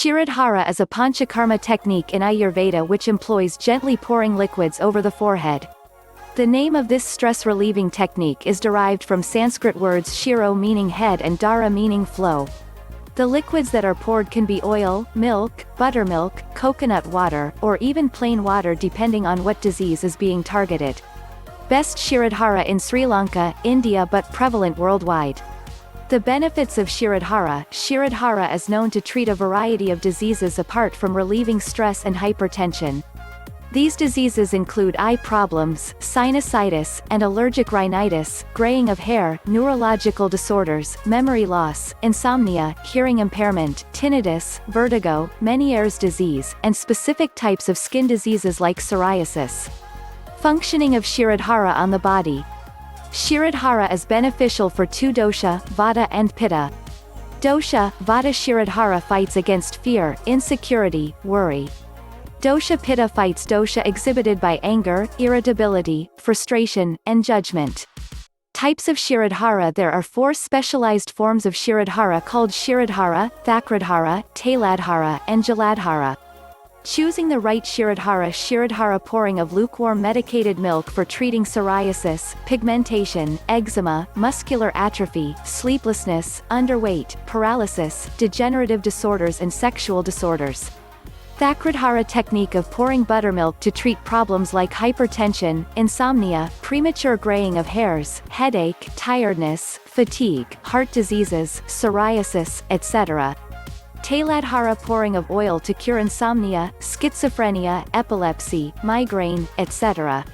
Shirodhara is a Panchakarma technique in Ayurveda which employs gently pouring liquids over the forehead. The name of this stress-relieving technique is derived from Sanskrit words shiro meaning head and dhara meaning flow. The liquids that are poured can be oil, milk, buttermilk, coconut water, or even plain water depending on what disease is being targeted. Best Shirodhara in Sri Lanka, India but prevalent worldwide. The benefits of Shirodhara. Shirodhara is known to treat a variety of diseases apart from relieving stress and hypertension. These diseases include eye problems, sinusitis, and allergic rhinitis, graying of hair, neurological disorders, memory loss, insomnia, hearing impairment, tinnitus, vertigo, Meniere's disease, and specific types of skin diseases like psoriasis. Functioning of Shirodhara on the body. Shirodhara is beneficial for two dosha, vata and pitta. Dosha, vata Shirodhara fights against fear, insecurity, worry. Dosha pitta fights dosha exhibited by anger, irritability, frustration, and judgment. Types of Shirodhara. There are four specialized forms of Shirodhara called Shirodhara, Thakradhara, Tailadhara, and Jaladhara. Choosing the right Shirodhara. Shirodhara pouring of lukewarm medicated milk for treating psoriasis, pigmentation, eczema, muscular atrophy, sleeplessness, underweight, paralysis, degenerative disorders and sexual disorders. Thakradhara technique of pouring buttermilk to treat problems like hypertension, insomnia, premature graying of hairs, headache, tiredness, fatigue, heart diseases, psoriasis, etc. Tailadhara pouring of oil to cure insomnia, schizophrenia, epilepsy, migraine, etc.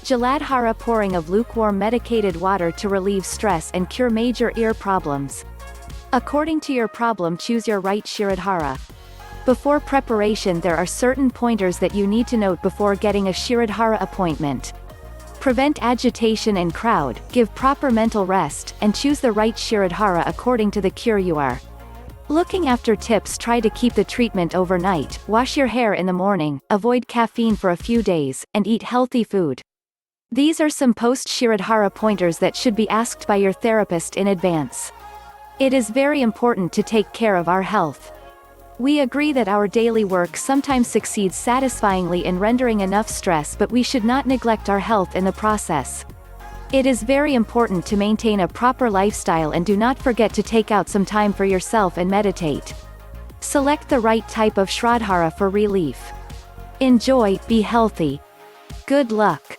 Jaladhara pouring of lukewarm medicated water to relieve stress and cure major ear problems. According to your problem, choose your right Shirodhara. Before preparation, there are certain pointers that you need to note before getting a Shirodhara appointment. Prevent agitation and crowd, give proper mental rest, and choose the right Shirodhara according to the cure you are looking after. Tips: try to keep the treatment overnight, wash your hair in the morning, avoid caffeine for a few days, and eat healthy food. These are some post-Shirodhara pointers that should be asked by your therapist in advance. It is very important to take care of our health. We agree that our daily work sometimes succeeds satisfyingly in rendering enough stress, but we should not neglect our health in the process. It is very important to maintain a proper lifestyle and do not forget to take out some time for yourself and meditate. Select the right type of Shirodhara for relief. Enjoy, be healthy. Good luck.